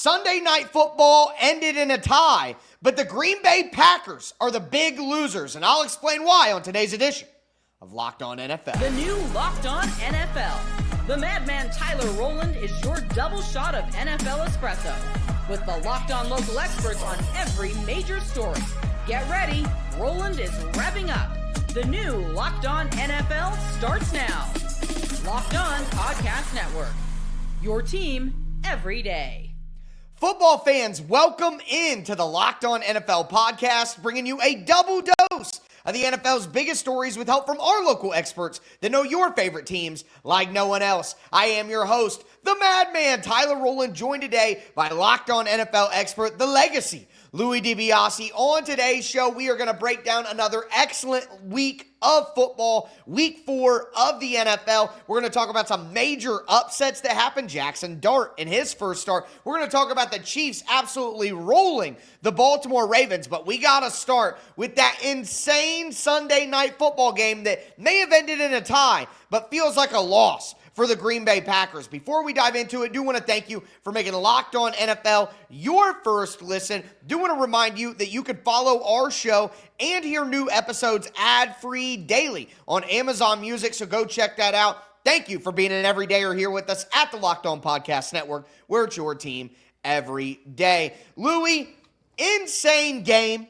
Sunday Night Football ended in a tie, but the Green Bay Packers are the big losers, and I'll explain why on today's edition of Locked On NFL. The new Locked On NFL. The madman Tyler Rowland is your double shot of NFL espresso, with the Locked On local experts on every major story. Get ready, Rowland is revving up. The new Locked On NFL starts now. Locked On Podcast Network. Your team every day. Football fans, welcome into the Locked On NFL podcast, bringing you a double dose of the NFL's biggest stories with help from our local experts that know your favorite teams like no one else. I am your host, the madman Tyler Rowland, joined today by Locked On NFL expert, The Legacy, Louis DiBiase. On today's show, we are going to break down another excellent week of football, week 4 of the NFL. We're going to talk about some major upsets that happened. Jaxson Dart in his first start. We're going to talk about the Chiefs absolutely rolling the Baltimore Ravens, but we got to start with that insane Sunday night football game that may have ended in a tie, but feels like a loss for the Green Bay Packers. Before we dive into it, I do want to thank you for making Locked On NFL your first listen. Do want to remind you that you can follow our show and hear new episodes ad-free daily on Amazon Music, so go check that out. Thank you for being an everydayer here with us at the Locked On Podcast Network, where it's your team every day. Louis, insane game,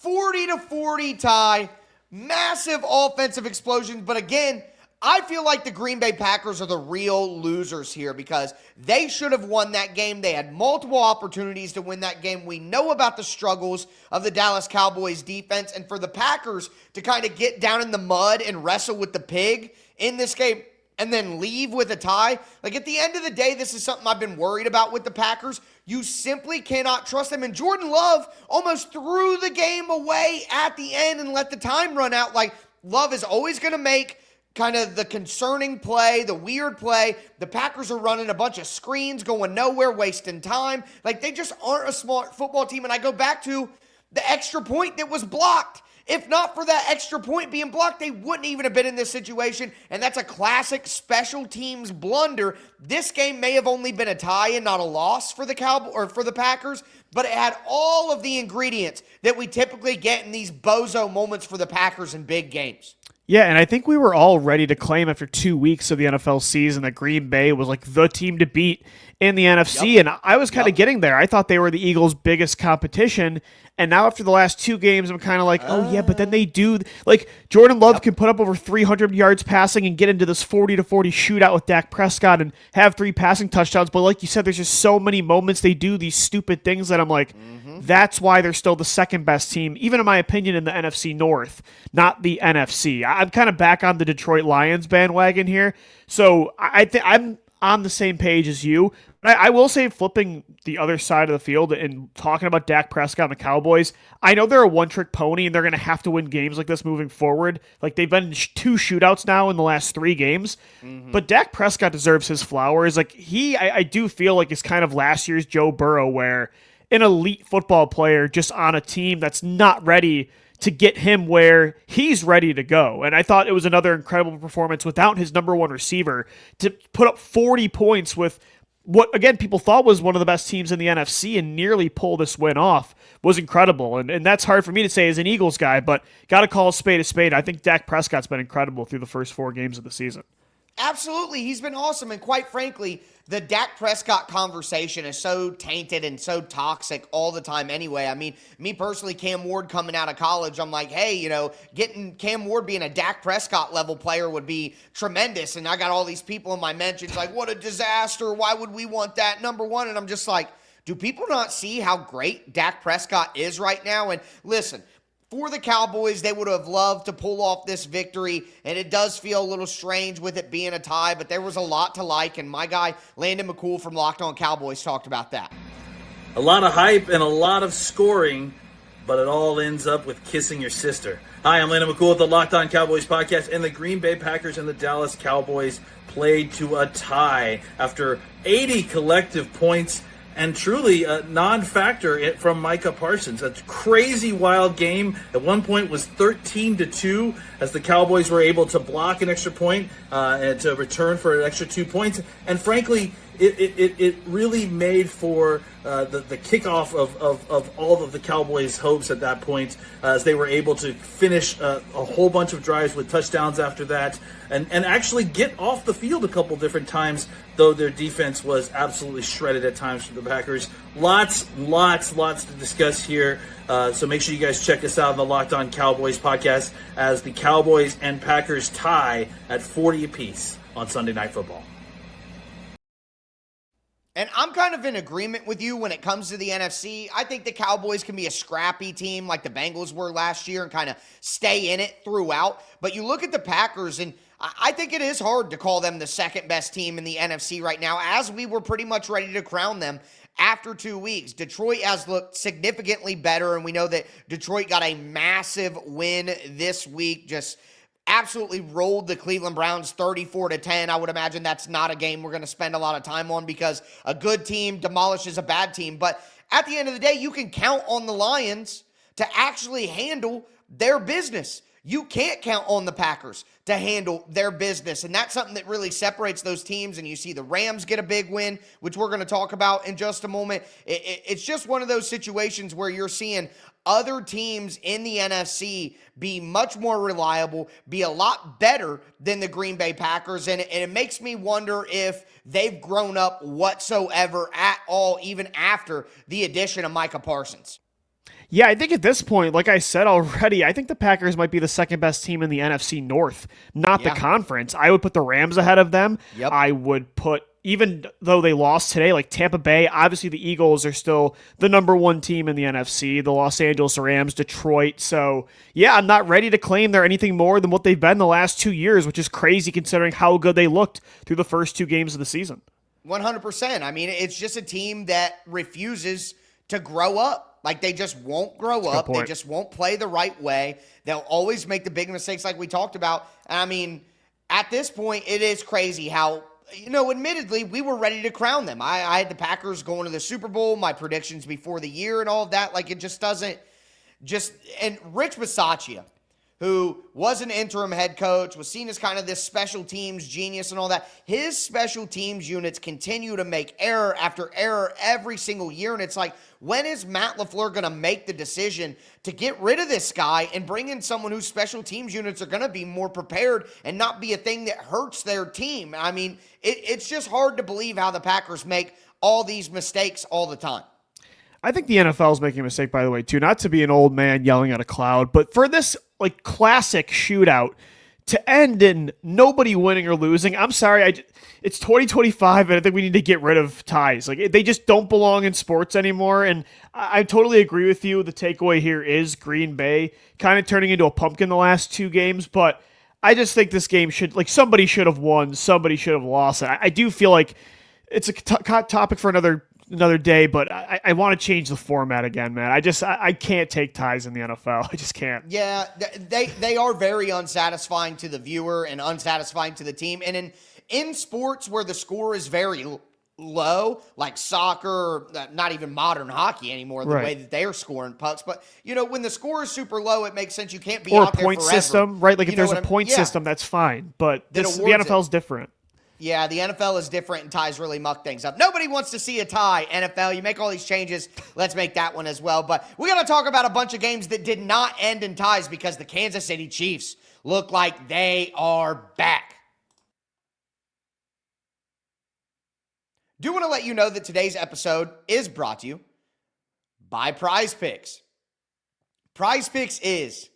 40-40 tie, massive offensive explosions, but again, I feel like the Green Bay Packers are the real losers here because they should have won that game. They had multiple opportunities to win that game. We know about the struggles of the Dallas Cowboys defense, and for the Packers to kind of get down in the mud and wrestle with the pig in this game and then leave with a tie, like at the end of the day, this is something I've been worried about with the Packers. You simply cannot trust them, and Jordan Love almost threw the game away at the end and let the time run out. Like, Love is always going to make kind of the concerning play, the weird play. The Packers are running a bunch of screens, going nowhere, wasting time. Like, they just aren't a smart football team. And I go back to the extra point that was blocked. If not for that extra point being blocked, they wouldn't even have been in this situation. And that's a classic special teams blunder. This game may have only been a tie and not a loss for the Cowboys or for the Packers, but it had all of the ingredients that we typically get in these bozo moments for the Packers in big games. Yeah, and I think we were all ready to claim after 2 weeks of the NFL season that Green Bay was like the team to beat in the NFC, and I was kind of getting there. I thought they were the Eagles' biggest competition, and now after the last 2 games, I'm kind of like, oh yeah, but then they do, like, Jordan Love can put up over 300 yards passing and get into this 40-40 shootout with Dak Prescott and have 3 passing touchdowns, but like you said, there's just so many moments they do these stupid things that I'm like, that's why they're still the second best team, even in my opinion, in the NFC North, not the NFC. I'm kind of back on the Detroit Lions bandwagon here, so I think I'm on the same page as you. But I will say, flipping the other side of the field and talking about Dak Prescott and the Cowboys, I know they're a one-trick pony and they're going to have to win games like this moving forward. Like, they've been in 2 shootouts now in the last 3 games. But Dak Prescott deserves his flowers. Like, I do feel like it's kind of last year's Joe Burrow, where an elite football player just on a team that's not ready to get him where he's ready to go. And I thought it was another incredible performance without his number 1 receiver to put up 40 points with what, again, people thought was one of the best teams in the NFC and nearly pull this win off was incredible. And that's hard for me to say as an Eagles guy, but got to call a spade a spade. I think Dak Prescott's been incredible through the first 4 games of the season. Absolutely. He's been awesome. And quite frankly, the Dak Prescott conversation is so tainted and so toxic all the time anyway. I mean, me personally, Cam Ward coming out of college, I'm like, hey, you know, getting Cam Ward being a Dak Prescott level player would be tremendous. And I got all these people in my mentions like, what a disaster. Why would we want that? Number 1. And I'm just like, do people not see how great Dak Prescott is right now? And listen, for the Cowboys, they would have loved to pull off this victory, and it does feel a little strange with it being a tie, but there was a lot to like, and my guy, Landon McCool from Locked On Cowboys, talked about that. A lot of hype and a lot of scoring, but it all ends up with kissing your sister. Hi, I'm Landon McCool with the Locked On Cowboys podcast, and the Green Bay Packers and the Dallas Cowboys played to a tie after 80 collective points. And truly a non-factor from Micah Parsons. A crazy wild game. At one point was 13-2 as the Cowboys were able to block an extra point and to return for an extra 2 points. And frankly, it really made for the kickoff of all of the Cowboys' hopes at that point, as they were able to finish a whole bunch of drives with touchdowns after that, and actually get off the field a couple different times, though their defense was absolutely shredded at times for the Packers. Lots to discuss here. So make sure you guys check us out on the Locked On Cowboys podcast as the Cowboys and Packers tie at 40 apiece on Sunday Night Football. And I'm kind of in agreement with you when it comes to the NFC. I think the Cowboys can be a scrappy team like the Bengals were last year and kind of stay in it throughout. But you look at the Packers, and I think it is hard to call them the second best team in the NFC right now, as we were pretty much ready to crown them after 2 weeks. Detroit has looked significantly better, and we know that Detroit got a massive win this week, just absolutely rolled the Cleveland Browns 34-10. I would imagine that's not a game we're going to spend a lot of time on because a good team demolishes a bad team. But at the end of the day, you can count on the Lions to actually handle their business. You can't count on the Packers to handle their business, and that's something that really separates those teams. And you see the Rams get a big win, which we're going to talk about in just a moment. It's just one of those situations where you're seeing other teams in the NFC be much more reliable, be a lot better than the Green Bay Packers, and it makes me wonder if they've grown up whatsoever at all, even after the addition of Micah Parsons. Yeah, I think at this point, like I said already, I think the Packers might be the second best team in the NFC North, not the conference. I would put the Rams ahead of them. Yep. I would put, even though they lost today, like Tampa Bay, obviously the Eagles are still the number one team in the NFC, the Los Angeles Rams, Detroit. So, yeah, I'm not ready to claim they're anything more than what they've been the last 2 years, which is crazy considering how good they looked through the first 2 games of the season. 100%. I mean, it's just a team that refuses to grow up. Like, they just won't grow up. They just won't play the right way. They'll always make the big mistakes like we talked about. I mean, at this point, it is crazy how, admittedly, we were ready to crown them. I had the Packers going to the Super Bowl, my predictions before the year and all of that. Like, it just doesn't and Rich Bisaccia, who was an interim head coach, was seen as kind of this special teams genius and all that. His special teams units continue to make error after error every single year. And it's like, when is Matt LaFleur going to make the decision to get rid of this guy and bring in someone whose special teams units are going to be more prepared and not be a thing that hurts their team? I mean, it's just hard to believe how the Packers make all these mistakes all the time. I think the NFL is making a mistake, by the way, too. Not to be an old man yelling at a cloud, but for this classic shootout to end in nobody winning or losing, I'm sorry, it's 2025, and I think we need to get rid of ties. Like, they just don't belong in sports anymore, and I totally agree with you. The takeaway here is Green Bay kind of turning into a pumpkin the last 2 games, but I just think this game somebody should have won, somebody should have lost. I do feel like it's a topic for another day, but I want to change the format again, man. I can't take ties in the NFL. I just can't. Yeah, they are very unsatisfying to the viewer and unsatisfying to the team. And in sports where the score is very low, like soccer, not even modern hockey anymore, the way that they're scoring pucks. But, when the score is super low, it makes sense. You can't be out there forever. Or a point system, right? Like, if there's a point system, that's fine. But the NFL is different. Yeah, the NFL is different, and ties really muck things up. Nobody wants to see a tie, NFL. You make all these changes. Let's make that one as well. But we're going to talk about a bunch of games that did not end in ties because the Kansas City Chiefs look like they are back. Do want to let you know that today's episode is brought to you by Prize Picks. Prize Picks is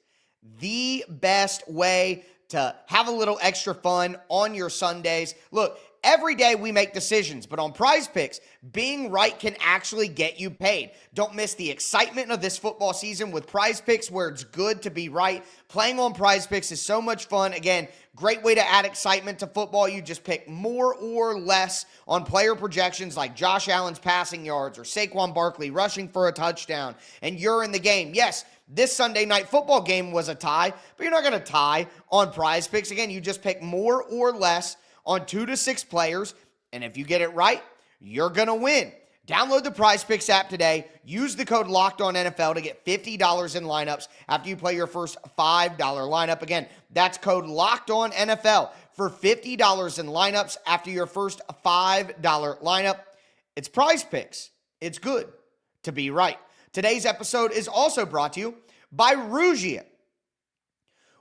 the best way to have a little extra fun on your Sundays. Look, every day we make decisions, but on Prize Picks, being right can actually get you paid. Don't miss the excitement of this football season with Prize Picks, where it's good to be right. Playing on Prize Picks is so much fun. Again, great way to add excitement to football. You just pick more or less on player projections like Josh Allen's passing yards or Saquon Barkley rushing for a touchdown, and you're in the game. Yes, this Sunday night football game was a tie, but you're not going to tie on Prize Picks. Again, you just pick more or less on 2 to 6 players, and if you get it right, you're going to win. Download the Prize Picks app today. Use the code LOCKEDONNFL to get $50 in lineups after you play your first $5 lineup. Again, that's code LOCKEDONNFL for $50 in lineups after your first $5 lineup. It's Prize Picks. It's good to be right. Today's episode is also brought to you by Rougier.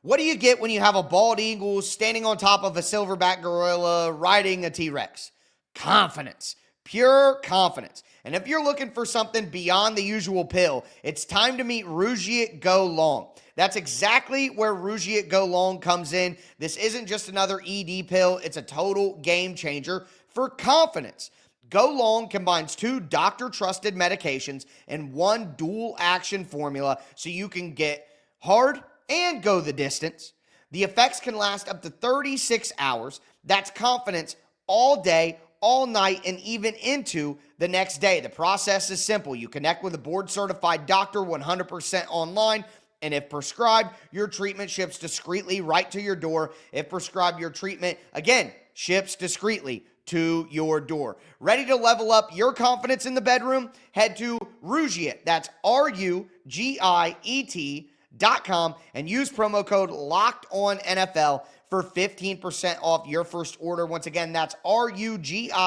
What do you get when you have a bald eagle standing on top of a silverback gorilla riding a T-Rex? Confidence. Pure confidence. And if you're looking for something beyond the usual pill, it's time to meet Rougier Go Long. That's exactly where Rougier Go Long comes in. This isn't just another ED pill. It's a total game changer for confidence. Go Long combines 2 doctor-trusted medications and 1 dual-action formula so you can get hard and go the distance. The effects can last up to 36 hours. That's confidence all day, all night, and even into the next day. The process is simple. You connect with a board-certified doctor 100% online, and if prescribed, your treatment ships discreetly right to your door. If prescribed, your treatment, again, ships discreetly to your door. Ready to level up your confidence in the bedroom? Head to Rougiet. That's RUGIET.com and use promo code LOCKEDONNFL for 15% off your first order. Once again, that's RUGIET.com,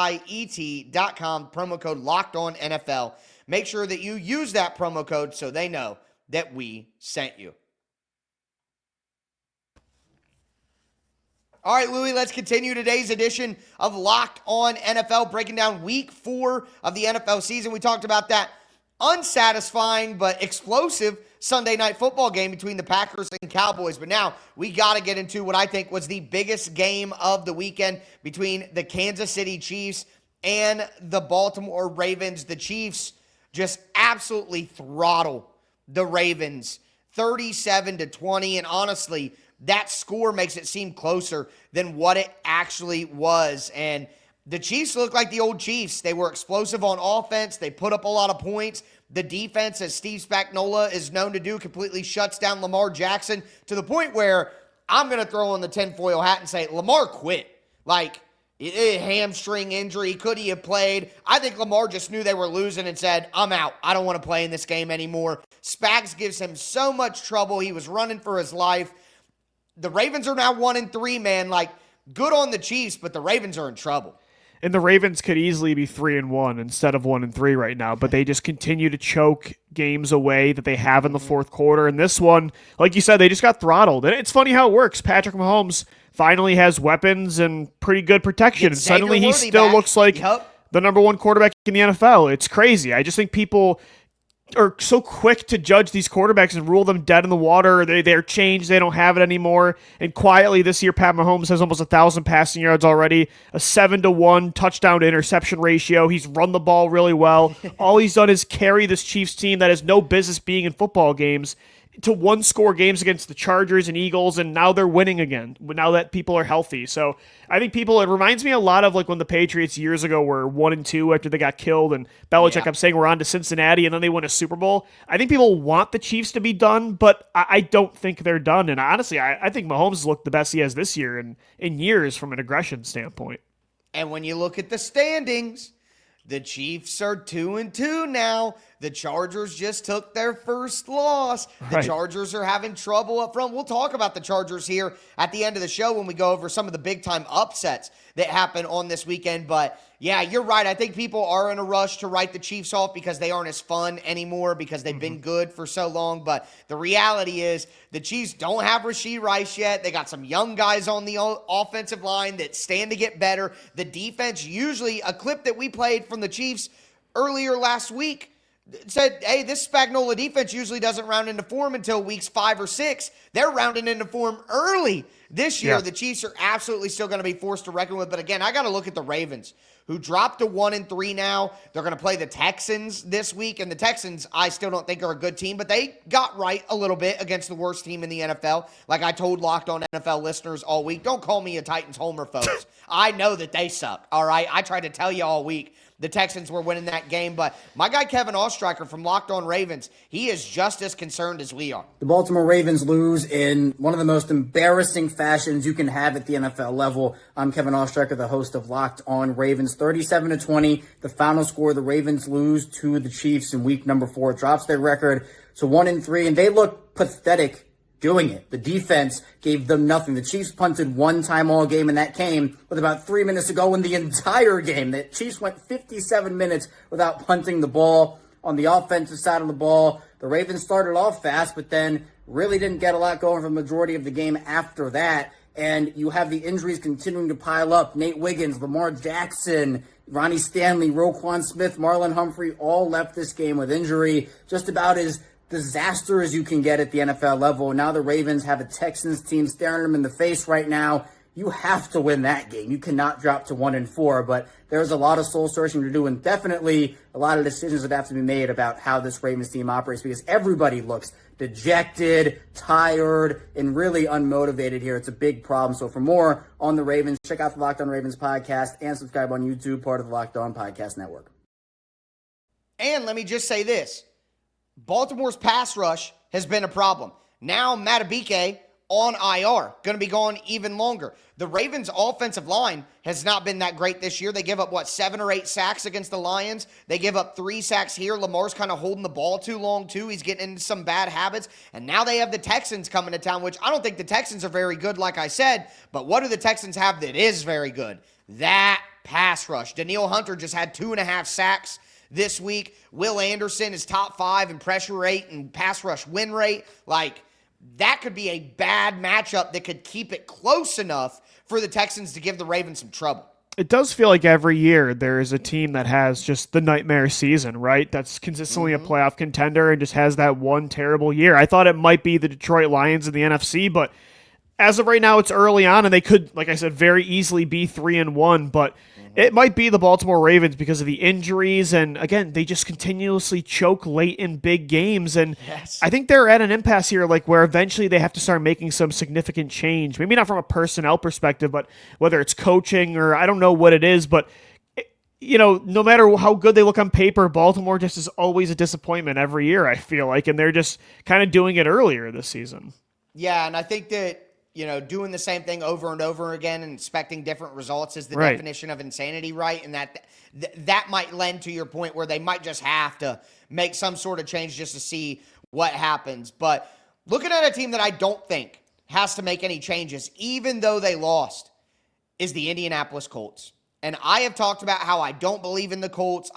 promo code LOCKEDONNFL. Make sure that you use that promo code so they know that we sent you. All right, Louie, let's continue today's edition of Locked On NFL, breaking down week 4 of the NFL season. We talked about that unsatisfying but explosive Sunday night football game between the Packers and Cowboys. But now we got to get into what I think was the biggest game of the weekend between the Kansas City Chiefs and the Baltimore Ravens. The Chiefs just absolutely throttle the Ravens 37-20. And honestly, that score makes it seem closer than what it actually was. And the Chiefs look like the old Chiefs. They were explosive on offense. They put up a lot of points. The defense, as Steve Spagnuolo is known to do, completely shuts down Lamar Jackson to the point where I'm going to throw on the tinfoil hat and say Lamar quit. Like, hamstring injury. Could he have played? I think Lamar just knew they were losing and said, I'm out. I don't want to play in this game anymore. Spags gives him so much trouble. He was running for his life. The Ravens are now 1-3, man. Like, good on the Chiefs, but the Ravens are in trouble. And the Ravens could easily be 3-1 instead of 1-3 right now, but they just continue to choke games away that they have in the fourth quarter. And this one, like you said, they just got throttled. And it's funny how it works. Patrick Mahomes finally has weapons and pretty good protection. And suddenly he still looks like the number 1 quarterback in the NFL. It's crazy. I just think people are so quick to judge these quarterbacks and rule them dead in the water. They're changed. They don't have it anymore. And quietly this year, Pat Mahomes has almost 1,000 passing yards already, a 7-1 touchdown to interception ratio. He's run the ball really well. All he's done is carry this Chiefs team that has no business being in football games to 1-score games against the Chargers and Eagles, and now they're winning again, now that people are healthy. So I think it reminds me a lot of like when the Patriots years ago were 1-2 after they got killed, and Belichick kept saying we're on to Cincinnati, and then they win a Super Bowl. I think people want the Chiefs to be done, but I don't think they're done. And honestly, I think Mahomes has looked the best he has this year in years from an aggression standpoint. And when you look at the standings, the Chiefs are 2-2 now. The Chargers just took their first loss. The Chargers are having trouble up front. We'll talk about the Chargers here at the end of the show when we go over some of the big-time upsets that happened on this weekend. But, yeah, you're right. I think people are in a rush to write the Chiefs off because they aren't as fun anymore because they've been good for so long. But the reality is the Chiefs don't have Rashee Rice yet. They got some young guys on the offensive line that stand to get better. The defense, usually a clip that we played from the Chiefs earlier last week, said, hey, this Spagnuolo defense usually doesn't round into form until weeks 5 or 6. They're rounding into form early this year. The Chiefs are absolutely still going to be forced to reckon with. But again, I got to look at the Ravens, who dropped to 1-3 now. They're going to play the Texans this week. And the Texans, I still don't think are a good team, but they got right a little bit against the worst team in the NFL. Like I told Locked On NFL listeners all week, don't call me a Titans homer, folks. I know that they suck, all right? I tried to tell you all week the Texans were winning that game, but my guy Kevin Ostreicher from Locked On Ravens, he is just as concerned as we are. The Baltimore Ravens lose in one of the most embarrassing fashions you can have at the NFL level. I'm Kevin Ostreicher, the host of Locked On Ravens. 37-20, the final score. The Ravens lose to the Chiefs in week number 4. It drops their record to 1-3, and they look pathetic doing it. The defense gave them nothing. The Chiefs punted one time all game, and that came with about 3 minutes to go in the entire game. The Chiefs went 57 minutes without punting the ball. On the offensive side of the ball, the Ravens started off fast, but then really didn't get a lot going for the majority of the game after that. And you have the injuries continuing to pile up. Nate Wiggins, Lamar Jackson, Ronnie Stanley, Roquan Smith, Marlon Humphrey all left this game with injury. Just about as disaster as you can get at the NFL level. Now the Ravens have a Texans team staring them in the face right now. You have to win that game. You cannot drop to 1-4, but there's a lot of soul searching to do, and definitely a lot of decisions that have to be made about how this Ravens team operates, because everybody looks dejected, tired, and really unmotivated here. It's a big problem. So for more on the Ravens, check out the Locked On Ravens podcast and subscribe on YouTube, part of the Locked On Podcast Network. And let me just say this. Baltimore's pass rush has been a problem. Now Matabike on IR, going to be gone even longer. The Ravens' offensive line has not been that great this year. They give up, 7 or 8 sacks against the Lions. They give up 3 sacks here. Lamar's kind of holding the ball too long, too. He's getting into some bad habits. And now they have the Texans coming to town, which I don't think the Texans are very good, like I said. But what do the Texans have that is very good? That pass rush. Danielle Hunter just had 2.5 sacks this week. Will Anderson is top 5 in pressure rate and pass rush win rate. That could be a bad matchup that could keep it close enough for the Texans to give the Ravens some trouble. It does feel like every year there is a team that has just the nightmare season, right? That's consistently a playoff contender and just has that one terrible year. I thought it might be the Detroit Lions in the NFC, but as of right now, it's early on, and they could, like I said, very easily be 3-1, but it might be the Baltimore Ravens because of the injuries, and again, they just continuously choke late in big games, and I think they're at an impasse here, where eventually they have to start making some significant change. Maybe not from a personnel perspective, but whether it's coaching or I don't know what it is, but no matter how good they look on paper, Baltimore just is always a disappointment every year, I feel like, and they're just kind of doing it earlier this season. Yeah, and I think that doing the same thing over and over again and expecting different results is the definition of insanity, right? And that might lend to your point where they might just have to make some sort of change just to see what happens. But looking at a team that I don't think has to make any changes, even though they lost, is the Indianapolis Colts. And I have talked about how I don't believe in the Colts.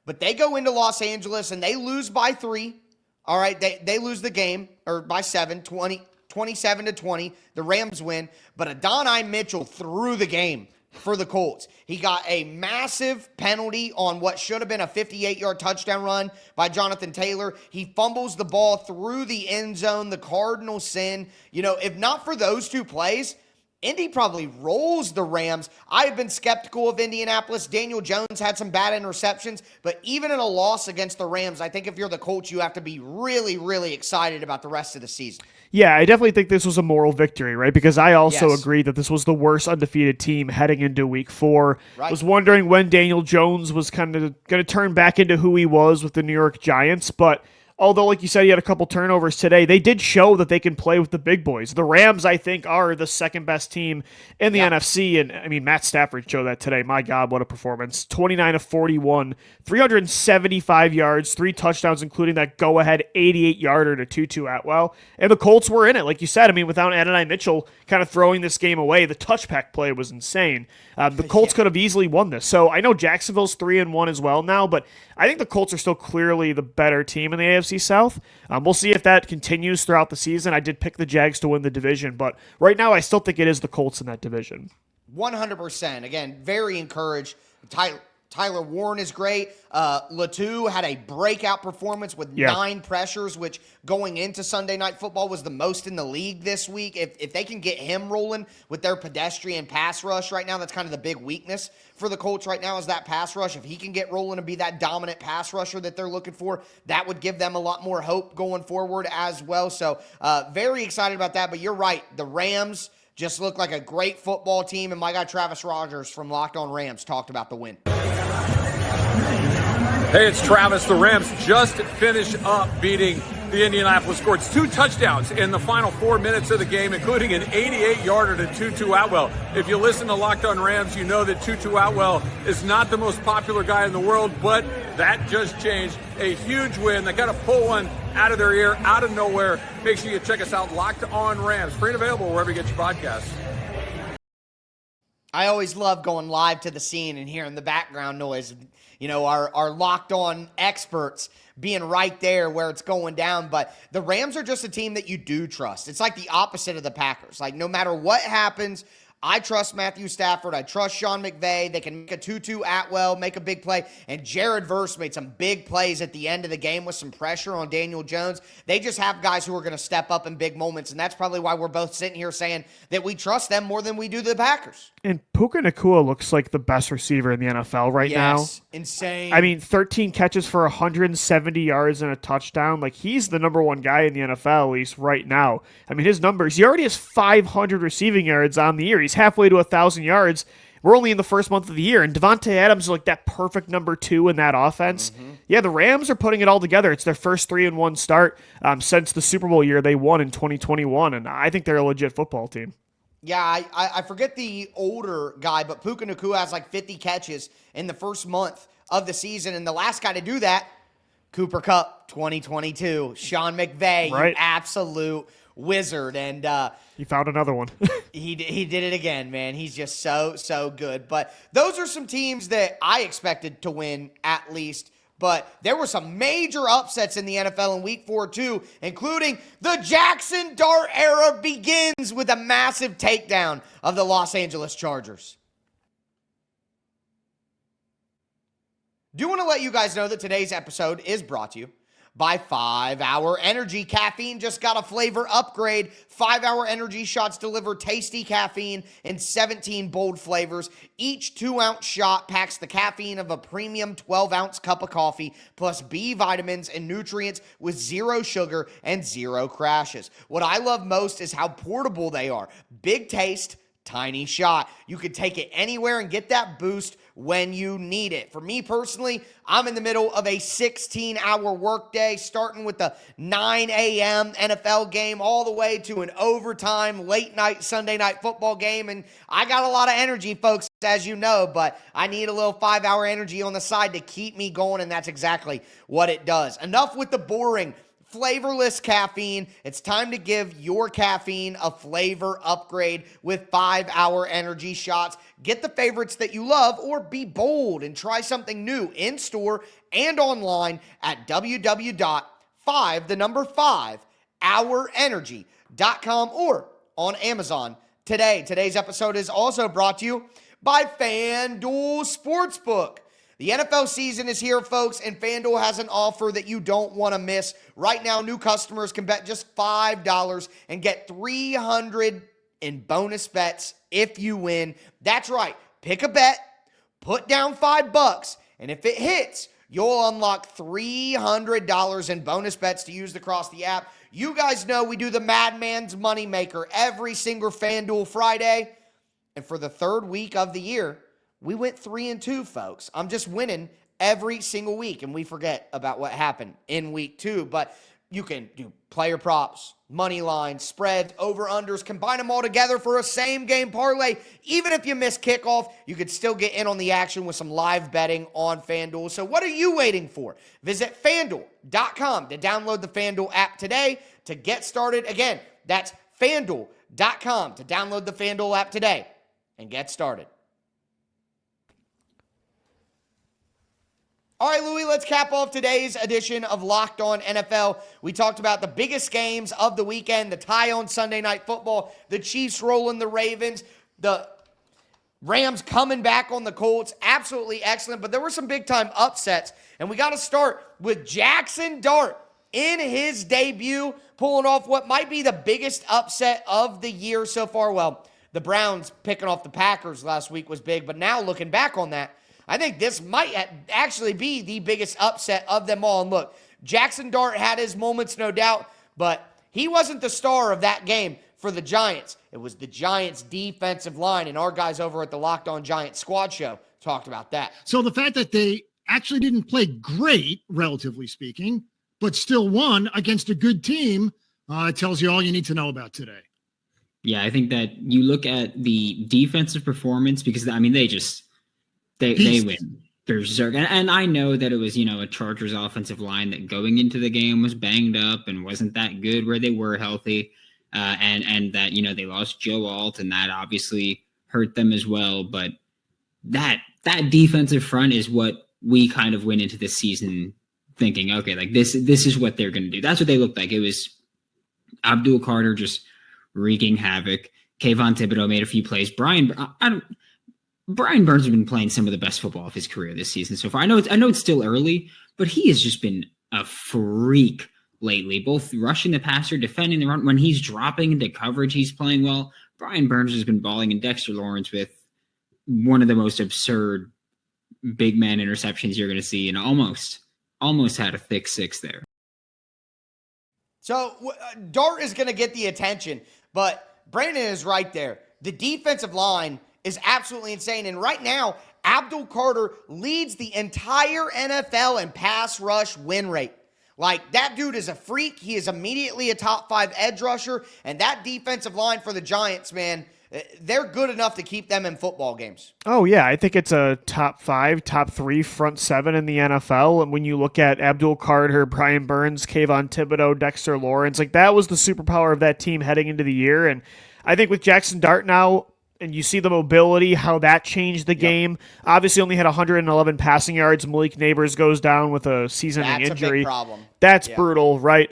But they go into Los Angeles and they lose by 3. All right, they lose the game, or by 7, 27-20. The Rams win, but Adonai Mitchell threw the game for the Colts. He got a massive penalty on what should have been a 58-yard touchdown run by Jonathan Taylor. He fumbles the ball through the end zone, the cardinal sin. If not for those 2 plays, Indy probably rolls the Rams. I have been skeptical of Indianapolis. Daniel Jones had some bad interceptions, but even in a loss against the Rams, I think if you're the Colts, you have to be really, really excited about the rest of the season. Yeah, I definitely think this was a moral victory, right? Because I also agree that this was the worst undefeated team heading into week 4. I was wondering when Daniel Jones was kind of going to turn back into who he was with the New York Giants, but although, like you said, he had a couple turnovers today, they did show that they can play with the big boys. The Rams, I think, are the second best team in the NFC. And, Matt Stafford showed that today. My God, what a performance. 29 of 41, 375 yards, 3 touchdowns, including that go-ahead 88-yarder to Tutu Atwell. And the Colts were in it, like you said. Without Adonai Mitchell kind of throwing this game away, the touchback play was insane. The Colts could have easily won this. So I know Jacksonville's 3-1 as well now, but I think the Colts are still clearly the better team in the AFC South. We'll see if that continues throughout the season. I did pick the Jags to win the division, but right now I still think it is the Colts in that division. 100%. Again, very encouraged. Tyler Warren is great. Latu had a breakout performance with 9 pressures, which going into Sunday Night Football was the most in the league this week. If they can get him rolling with their pedestrian pass rush right now, that's kind of the big weakness for the Colts right now is that pass rush. If he can get rolling and be that dominant pass rusher that they're looking for, that would give them a lot more hope going forward as well. So very excited about that. But you're right. The Rams just look like a great football team. And my guy Travis Rogers from Locked On Rams talked about the win. Hey, it's Travis. The Rams just finished up beating the Indianapolis Colts. 2 touchdowns in the final 4 minutes of the game, including an 88-yarder to Tutu Atwell. If you listen to Locked On Rams, you know that Tutu Atwell is not the most popular guy in the world, but That just changed. A huge win. They got to pull one out of their ear, out of nowhere. Make sure you check us out, Locked On Rams. Free and available wherever you get your podcasts. I always love going live to the scene and hearing the background noise. You know, our Locked On experts being right there where it's going down. But the Rams are just a team that you do trust. It's like the opposite of the Packers. Like, no matter what happens, I trust Matthew Stafford. I trust Sean McVay. They can make a Tutu Atwell, make a big play. And Jared Verse made some big plays at the end of the game with some pressure on Daniel Jones. They just have guys who are going to step up in big moments, and that's probably why we're both sitting here saying that we trust them more than we do the Packers. And Puka Nacua looks like the best receiver in the NFL right now. Yes, insane. I mean, 13 catches for 170 yards and a touchdown. Like, he's the number one guy in the NFL, at least right now. I mean, his numbers, he already has 500 receiving yards on the year. He's halfway to 1,000 yards. We're only in the first month of the year, and Devontae Adams is like that perfect number 2 in that offense. Yeah, the Rams are putting it all together. It's their first 3-1 start since the Super Bowl year they won in 2021, and I think they're a legit football team. Yeah, I forget the older guy, but Puka Nacua has like 50 catches in the first month of the season, and the last guy to do that, Cooper Kupp, 2022. Sean McVay, Right. You absolute wizard, and He found another one. he did it again, man. He's just so good. But those are some teams that I expected to win at least. But there were some major upsets in the NFL in Week 4, too, including the Jaxson Dart era begins with a massive takedown of the Los Angeles Chargers. Do want to let you guys know that today's episode is brought to you by 5 Hour Energy. Caffeine just got a flavor upgrade. 5 Hour Energy shots deliver tasty caffeine in 17 bold flavors. Each 2-ounce shot packs the caffeine of a premium 12-ounce cup of coffee, plus B vitamins and nutrients with 0 sugar and 0 crashes. What I love most is how portable they are. Big taste, tiny shot. You could take it anywhere and get that boost when you need it. For me personally, I'm in the middle of a 16-hour workday, starting with the 9 a.m. NFL game all the way to an overtime late night Sunday night football game. And I got a lot of energy, folks, as you know, but I need a little 5 Hour Energy on the side to keep me going, and that's exactly what it does. Enough with the boring, flavorless caffeine. It's time to give your caffeine a flavor upgrade with 5 Hour Energy shots. Get the favorites that you love, or be bold and try something new in store and online at www.5hourenergy.com or on Amazon today. Today's episode is also brought to you by FanDuel Sportsbook. The NFL season is here, folks, and FanDuel has an offer that you don't want to miss. Right now, new customers can bet just $5 and get $300 in bonus bets if you win. That's right. Pick a bet, put down $5, and if it hits, you'll unlock $300 in bonus bets to use across the app. You guys know we do the Madman's Moneymaker every single FanDuel Friday, and for the third week of the year, we went 3-2, folks. I'm just winning every single week, and we forget about what happened in week 2. But you can do player props, money lines, spreads, over-unders, combine them all together for a same-game parlay. Even if you miss kickoff, you could still get in on the action with some live betting on FanDuel. So what are you waiting for? Visit FanDuel.com to download the FanDuel app today to get started. Again, that's FanDuel.com to download the FanDuel app today and get started. All right, Louis, let's cap off today's edition of Locked On NFL. We talked about the biggest games of the weekend, the tie on Sunday Night Football, the Chiefs rolling the Ravens, the Rams coming back on the Colts. Absolutely excellent, but there were some big-time upsets, and we got to start with Jaxson Dart in his debut, pulling off what might be the biggest upset of the year so far. Well, the Browns picking off the Packers last week was big, but now looking back on that, I think this might actually be the biggest upset of them all. And look, Jaxson Dart had his moments, no doubt, but he wasn't the star of that game for the Giants. It was the Giants' defensive line, and our guys over at the Locked On Giants Squad Show talked about that. So the fact that they actually didn't play great, relatively speaking, but still won against a good team tells you all you need to know about today. Yeah, I think that you look at the defensive performance because, I mean, they win. berserk. And I know that it was, a Chargers offensive line that going into the game was banged up and wasn't that good where they were healthy. And that, they lost Joe Alt, and that obviously hurt them as well. But that defensive front is what we kind of went into this season thinking, okay, like this is what they're going to do. That's what they looked like. It was Abdul Carter just wreaking havoc. Kayvon Thibodeau made a few plays. Brian Burns has been playing some of the best football of his career this season so far. I know it's still early, but he has just been a freak lately, both rushing the passer, defending the run. When he's dropping into coverage, he's playing well. Brian Burns has been balling, and Dexter Lawrence with one of the most absurd big man interceptions you're going to see, and almost had a thick six there. So Dart is going to get the attention, but Brandon is right there. The defensive line is absolutely insane. And right now, Abdul Carter leads the entire NFL in pass rush win rate. Like, that dude is a freak. He is immediately a top 5 edge rusher. And that defensive line for the Giants, man, they're good enough to keep them in football games. Oh, yeah. I think it's a top 5, top 3 front 7 in the NFL. And when you look at Abdul Carter, Brian Burns, Kayvon Thibodeau, Dexter Lawrence, like that was the superpower of that team heading into the year. And I think with Jaxson Dart now, and you see the mobility, how that changed the game. Obviously only had 111 passing yards. Malik Neighbors goes down with a season-ending injury. That's a big problem. That's brutal, right?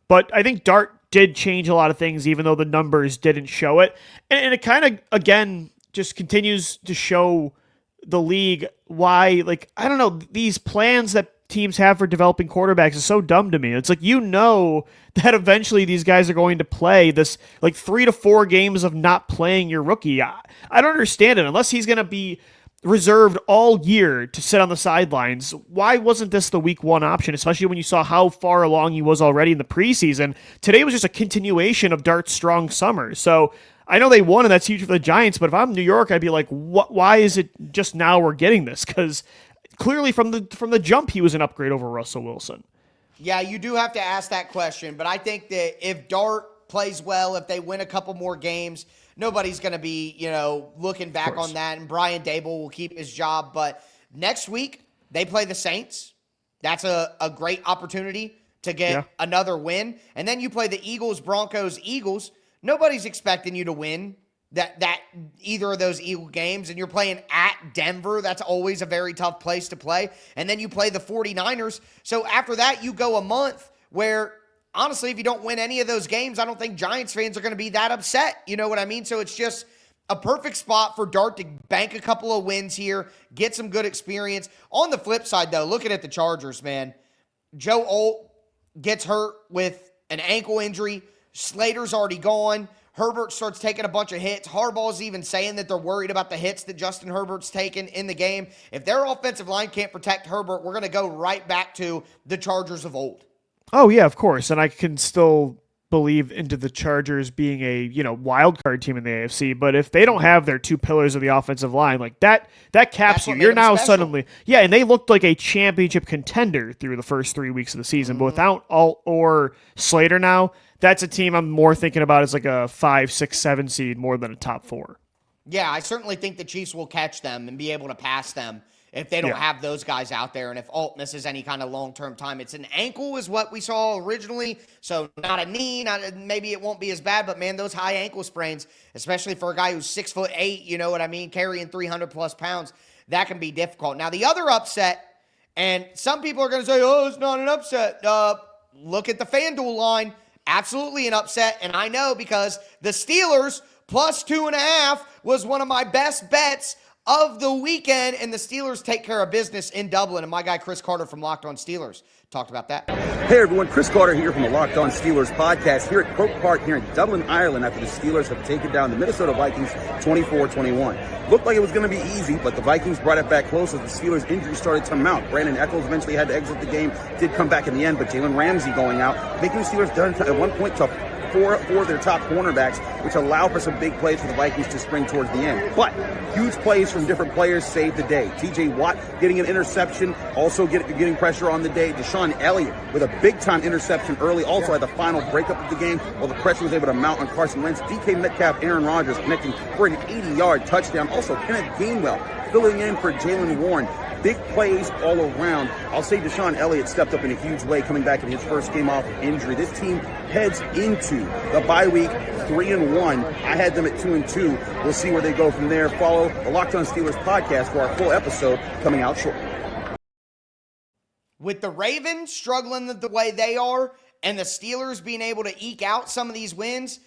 But I think Dart did change a lot of things, even though the numbers didn't show it. And it kind of, again, just continues to show the league why, like, I don't know, these plans that teams have for developing quarterbacks is so dumb to me. It's like, that eventually these guys are going to play this, like, 3 to 4 games of not playing your rookie. I don't understand it. Unless he's going to be reserved all year to sit on the sidelines, why wasn't this the week 1 option, especially when you saw how far along he was already in the preseason? Today was just a continuation of Dart's strong summer. So I know they won, and that's huge for the Giants, but if I'm New York, I'd be like, why is it just now we're getting this? Because clearly from the jump, he was an upgrade over Russell Wilson. Yeah, you do have to ask that question, but I think that if Dart plays well, if they win a couple more games, nobody's going to be, looking back on that, and Brian Dable will keep his job. But next week, they play the Saints. That's a great opportunity to get another win. And then you play the Eagles, Broncos, Eagles. Nobody's expecting you to win that either of those Eagle games, and you're playing at Denver. That's always a very tough place to play. And then you play the 49ers. So after that, you go a month where, honestly, if you don't win any of those games, I don't think Giants fans are going to be that upset. You know what I mean? So it's just a perfect spot for Dart to bank a couple of wins here, get some good experience. On the flip side, though, looking at the Chargers, man, Joe Alt gets hurt with an ankle injury. Slater's already gone. Herbert starts taking a bunch of hits. Harbaugh's even saying that they're worried about the hits that Justin Herbert's taken in the game. If their offensive line can't protect Herbert, we're going to go right back to the Chargers of old. Oh, yeah, of course. And I can still believe into the Chargers being a, wild card team in the AFC. But if they don't have their 2 pillars of the offensive line, like that caps you. You're now suddenly, and they looked like a championship contender through the first 3 weeks of the season. But without Alt or Slater now, that's a team I'm more thinking about as like a 5, 6, 7 seed more than a top 4. Yeah, I certainly think the Chiefs will catch them and be able to pass them if they don't have those guys out there. And if Alt misses any kind of long-term time, it's an ankle is what we saw originally. So not a knee, maybe it won't be as bad, but man, those high ankle sprains, especially for a guy who's 6'8", you know what I mean, carrying 300+ pounds, that can be difficult. Now the other upset, and some people are going to say, oh, it's not an upset. Look at the FanDuel line. Absolutely an upset, and I know because the Steelers plus 2.5 was one of my best bets of the weekend, and the Steelers take care of business in Dublin, and my guy Chris Carter from Locked On Steelers talked about that. Hey everyone, Chris Carter here from the Locked On Steelers podcast here at Croke Park here in Dublin, Ireland, after the Steelers have taken down the Minnesota Vikings 24-21. Looked like it was going to be easy, but the Vikings brought it back close as the Steelers' injuries started to mount. Brandon Echols eventually had to exit the game, did come back in the end, but Jalen Ramsey going out, making the Steelers down at one point to four of their top cornerbacks, which allow for some big plays for the Vikings to spring towards the end. But huge plays from different players saved the day. T.J. Watt getting an interception, also getting pressure on the day. Deshaun Elliott with a big-time interception early, also had the final breakup of the game, while the pressure was able to mount on Carson Wentz. DK Metcalf, Aaron Rodgers connecting for an 80-yard touchdown. Also, Kenneth Gainwell filling in for Jaylen Warren. big plays all around. I'll say Deshaun Elliott stepped up in a huge way coming back in his first game off of injury. This team heads into the bye week 3-1. I had them at 2-2. We'll see where they go from there. Follow the Locked On Steelers podcast for our full episode coming out shortly. With the Ravens struggling the way they are and the Steelers being able to eke out some of these wins,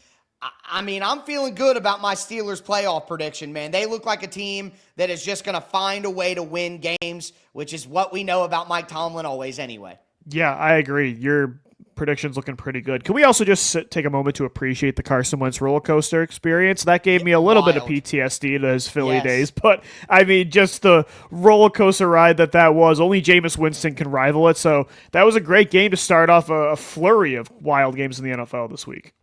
I mean, I'm feeling good about my Steelers playoff prediction, man. They look like a team that is just going to find a way to win games, which is what we know about Mike Tomlin always anyway. Yeah, I agree. Your prediction's looking pretty good. Can we also just take a moment to appreciate the Carson Wentz roller coaster experience? That gave me a little bit of PTSD to his Philly days, but I mean, just the roller coaster ride that was, only Jameis Winston can rival it. So that was a great game to start off a flurry of wild games in the NFL this week.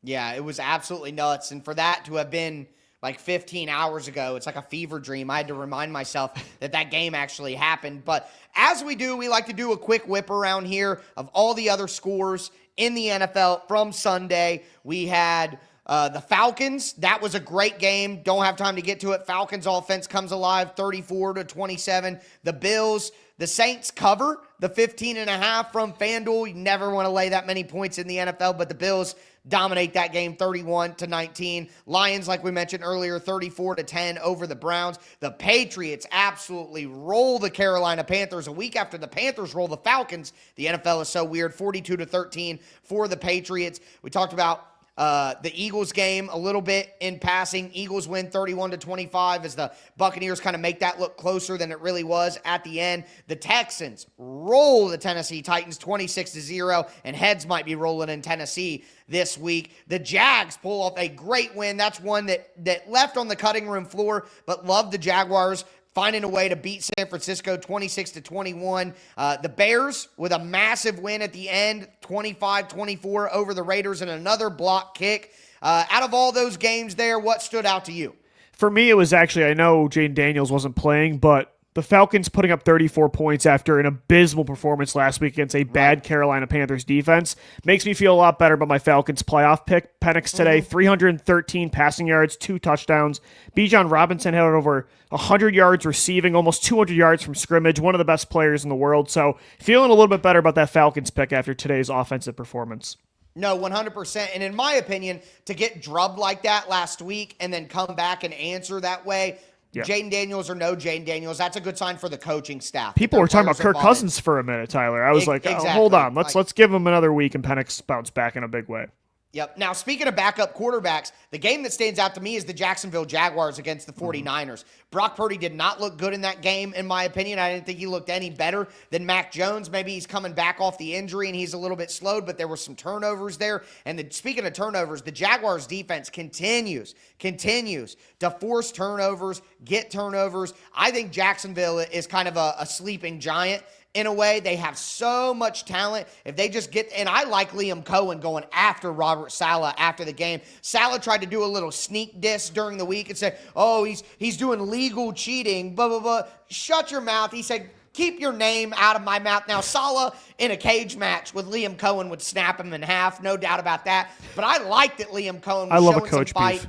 Yeah, it was absolutely nuts. And for that to have been like 15 hours ago, it's like a fever dream. I had to remind myself that game actually happened. But as we do, we like to do a quick whip around here of all the other scores in the NFL from Sunday. We had the Falcons. That was a great game. Don't have time to get to it. Falcons offense comes alive, 34-27. The Bills, the Saints cover the 15.5 from FanDuel. You never want to lay that many points in the NFL, but the Bills dominate that game 31-19. Lions, like we mentioned earlier, 34-10 over the Browns. The Patriots absolutely roll the Carolina Panthers. A week after the Panthers roll the Falcons, the NFL is so weird, 42-13 for the Patriots. We talked about the Eagles game a little bit in passing. Eagles win 31-25 as the Buccaneers kind of make that look closer than it really was at the end. The Texans roll the Tennessee Titans 26-0, and heads might be rolling in Tennessee this week. The Jags pull off a great win. That's one that left on the cutting room floor, but loved the Jaguars finding a way to beat San Francisco 26-21. The Bears with a massive win at the end, 25-24 over the Raiders and another block kick. Out of all those games there, what stood out to you? For me, it was actually, I know Jane Daniels wasn't playing, but the Falcons putting up 34 points after an abysmal performance last week against a bad Carolina Panthers defense makes me feel a lot better about my Falcons playoff pick. Penix today, 313 passing yards, 2 touchdowns. Bijan Robinson had over 100 yards receiving, almost 200 yards from scrimmage, one of the best players in the world. So feeling a little bit better about that Falcons pick after today's offensive performance. No, 100%. And in my opinion, to get drubbed like that last week and then come back and answer that way, Jaden Daniels or no Jaden Daniels, that's a good sign for the coaching staff. People were talking about Kirk Cousins for a minute, Tyler. I was exactly. Hold on. Let's give him another week and Penix bounce back in a big way. Yep. Now, speaking of backup quarterbacks, the game that stands out to me is the Jacksonville Jaguars against the 49ers. Brock Purdy did not look good in that game, in my opinion. I didn't think he looked any better than Mac Jones. Maybe he's coming back off the injury and he's a little bit slowed, but there were some turnovers there. And speaking of turnovers, the Jaguars defense continues to force turnovers, get turnovers. I think Jacksonville is kind of a sleeping giant. In a way, they have so much talent. If they just get, and I like Liam Cohen going after Robert Saleh after the game. Saleh tried to do a little sneak diss during the week and said, oh, he's doing legal cheating, blah, blah, blah. Shut your mouth. He said, keep your name out of my mouth. Now, Saleh in a cage match with Liam Cohen would snap him in half, no doubt about that. But I like that Liam Cohen was showing some fight.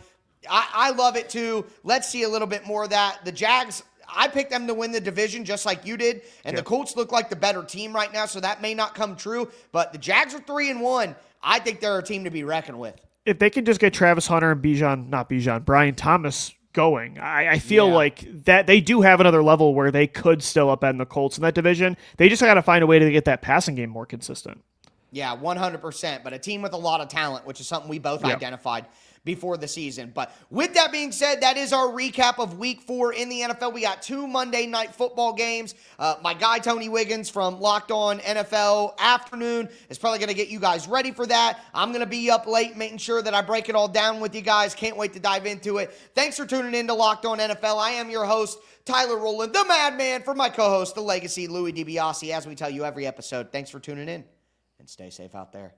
I love it too. Let's see a little bit more of that. The Jags, I picked them to win the division just like you did, and the Colts look like the better team right now, so that may not come true, but the Jags are 3-1. I think they're a team to be reckoned with. If they can just get Travis Hunter and Brian Thomas going, I feel like that they do have another level where they could still upend the Colts in that division. They just got to find a way to get that passing game more consistent. Yeah, 100%, but a team with a lot of talent, which is something we both identified before the season. But with that being said, that is our recap of Week 4 in the NFL. We got 2 Monday Night Football games. My guy, Tony Wiggins from Locked On NFL Afternoon, is probably going to get you guys ready for that. I'm going to be up late making sure that I break it all down with you guys. Can't wait to dive into it. Thanks for tuning in to Locked On NFL. I am your host, Tyler Rowland, the Madman, for my co-host, the Legacy, Louis DiBiase, as we tell you every episode. Thanks for tuning in, and stay safe out there.